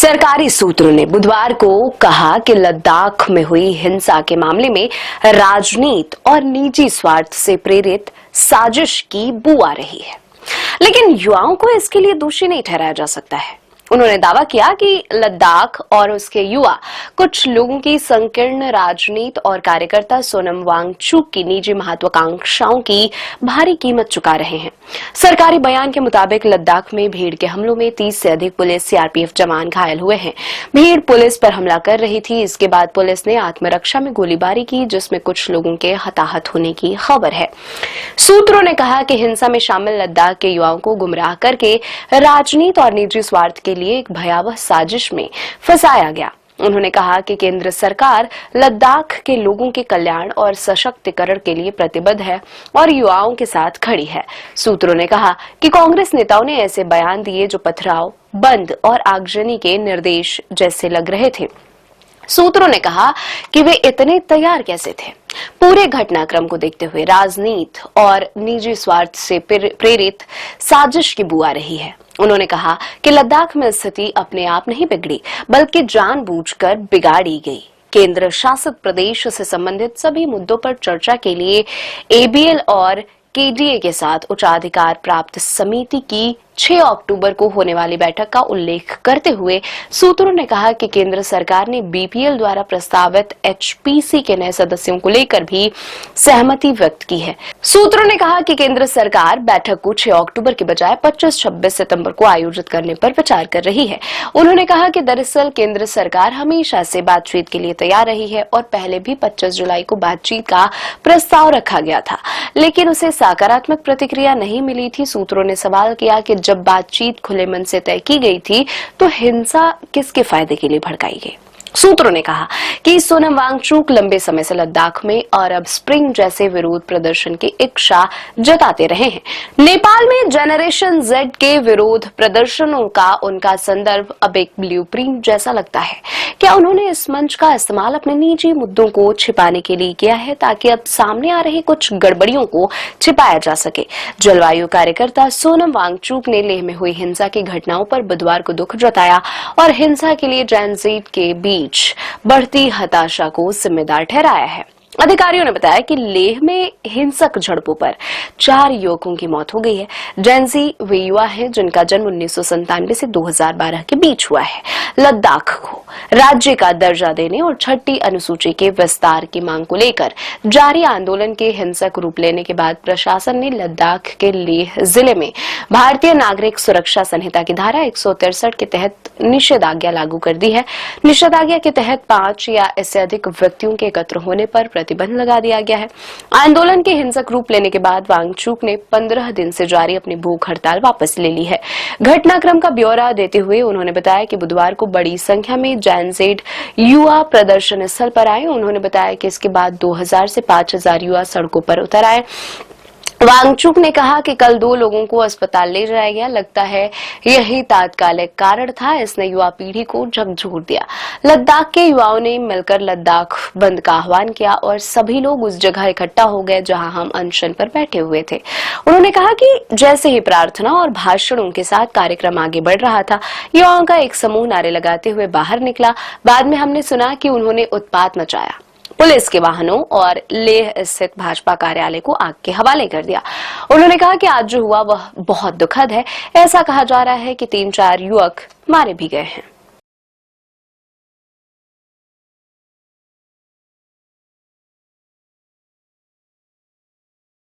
सरकारी सूत्रों ने बुधवार को कहा कि लद्दाख में हुई हिंसा के मामले में राजनीति और निजी स्वार्थ से प्रेरित साजिश की बू आ रही है, लेकिन युवाओं को इसके लिए दोषी नहीं ठहराया जा सकता है। उन्होंने दावा किया कि लद्दाख और उसके युवा कुछ लोगों की संकीर्ण राजनीति और कार्यकर्ता सोनम वांगचुक की निजी महत्वाकांक्षाओं की भारी कीमत चुका रहे हैं। सरकारी बयान के मुताबिक लद्दाख में भीड़ के हमलों में 30 से अधिक पुलिस सीआरपीएफ जवान घायल हुए हैं। भीड़ पुलिस पर हमला कर रही थी। इसके बाद पुलिस ने आत्मरक्षा में गोलीबारी की, जिसमें कुछ लोगों के हताहत होने की खबर है। सूत्रों ने कहा कि हिंसा में शामिल लद्दाख के युवाओं को गुमराह करके राजनीति और निजी स्वार्थ के लिए एक भयावह साजिश में फंसाया गया। उन्होंने कहा कि केंद्र सरकार लद्दाख के लोगों के कल्याण और सशक्तिकरण के लिए प्रतिबद्ध है और युवाओं के साथ खड़ी है। सूत्रों ने कहा कि कांग्रेस नेताओं ने ऐसे बयान दिए जो पथराव, बंद और आगजनी के निर्देश जैसे लग रहे थे। सूत्रों ने कहा कि वे इतने तैयार कैसे थे। पूरे घटनाक्रम को देखते हुए राजनीति और निजी स्वार्थ से प्रेरित साजिश की बू आ रही है। उन्होंने कहा कि लद्दाख में स्थिति अपने आप नहीं बिगड़ी, बल्कि जानबूझकर बिगाड़ी गई। केंद्र शासित प्रदेश से संबंधित सभी मुद्दों पर चर्चा के लिए एबीएल और केडीए के साथ उच्चाधिकार प्राप्त समिति की 6 अक्टूबर को होने वाली बैठक का उल्लेख करते हुए सूत्रों ने कहा कि केंद्र सरकार ने बीपीएल द्वारा प्रस्तावित एचपीसी के नए सदस्यों को लेकर भी सहमति व्यक्त की है। सूत्रों ने कहा कि केंद्र सरकार बैठक को 6 अक्टूबर के बजाय 25-26 सितंबर को आयोजित करने पर विचार कर रही है। उन्होंने कहा कि दरअसल केंद्र सरकार हमेशा से बातचीत के लिए तैयार रही है और पहले भी 25 जुलाई को बातचीत का प्रस्ताव रखा गया था, लेकिन उसे सकारात्मक प्रतिक्रिया नहीं मिली थी। सूत्रों ने सवाल किया कि जब बातचीत खुले मन से तय की गई थी तो हिंसा किसके फायदे के लिए भड़काई गई। सूत्रों ने कहा कि सोनम वांगचुक लंबे समय से लद्दाख में अरब स्प्रिंग जैसे विरोध प्रदर्शन की इच्छा जताते रहे हैं। नेपाल में जनरेशन जेड के विरोध प्रदर्शनों का उनका संदर्भ अब एक ब्लूप्रिंट जैसा लगता है। क्या उन्होंने इस मंच का इस्तेमाल अपने निजी मुद्दों को छिपाने के लिए किया है, ताकि अब सामने आ रही कुछ गड़बड़ियों को छिपाया जा सके। जलवायु कार्यकर्ता सोनम वांगचुक ने लेह में हुई हिंसा की घटनाओं पर बुधवार को दुख जताया और हिंसा के लिए जेन जेड के बीच बढ़ती हताशा को जिम्मेदार ठहराया है। अधिकारियों ने बताया कि लेह में हिंसक झड़पों पर 4 युवकों की मौत हो गई है। जेंजी वे युवा हैं जिनका जन्म 1997 से 2012 के बीच हुआ है। लद्दाख को राज्य का दर्जा देने और 6ठी अनुसूची के विस्तार की मांग को लेकर जारी आंदोलन के हिंसक रूप लेने के बाद प्रशासन ने लद्दाख के लेह जिले में भारतीय नागरिक सुरक्षा संहिता की धारा 163 के तहत निषेधाज्ञा लागू कर दी है। निषेधाज्ञा के तहत 5 या इससे अधिक व्यक्तियों के एकत्र होने पर प्रतिबंध लगा दिया गया है। आंदोलन के हिंसक रूप लेने के बाद वांगचुक ने 15 दिन से जारी अपनी भूख हड़ताल वापस ले ली है। घटनाक्रम का ब्यौरा देते हुए उन्होंने बताया कि बुधवार को बड़ी संख्या में जेन जेड युवा प्रदर्शन स्थल पर आए। उन्होंने बताया कि इसके बाद 2000 से 5000 युवा सड़कों पर उतर आए। वांगचुक ने कहा कि कल 2 लोगों को अस्पताल ले जाया गया। लगता है यही तात्कालिक कारण था। इसने युवा पीढ़ी को झकझोर दिया। लद्दाख के युवाओं ने मिलकर लद्दाख बंद का आह्वान किया और सभी लोग उस जगह इकट्ठा हो गए जहां हम अनशन पर बैठे हुए थे। उन्होंने कहा कि जैसे ही प्रार्थना और भाषणों के साथ कार्यक्रम आगे बढ़ रहा था, युवाओं का एक समूह नारे लगाते हुए बाहर निकला। बाद में हमने सुना कि उन्होंने उत्पात मचाया, पुलिस के वाहनों और लेह स्थित भाजपा कार्यालय को आग के हवाले कर दिया। उन्होंने कहा कि आज जो हुआ वह बहुत दुखद है। ऐसा कहा जा रहा है कि 3-4 युवक मारे भी गए हैं।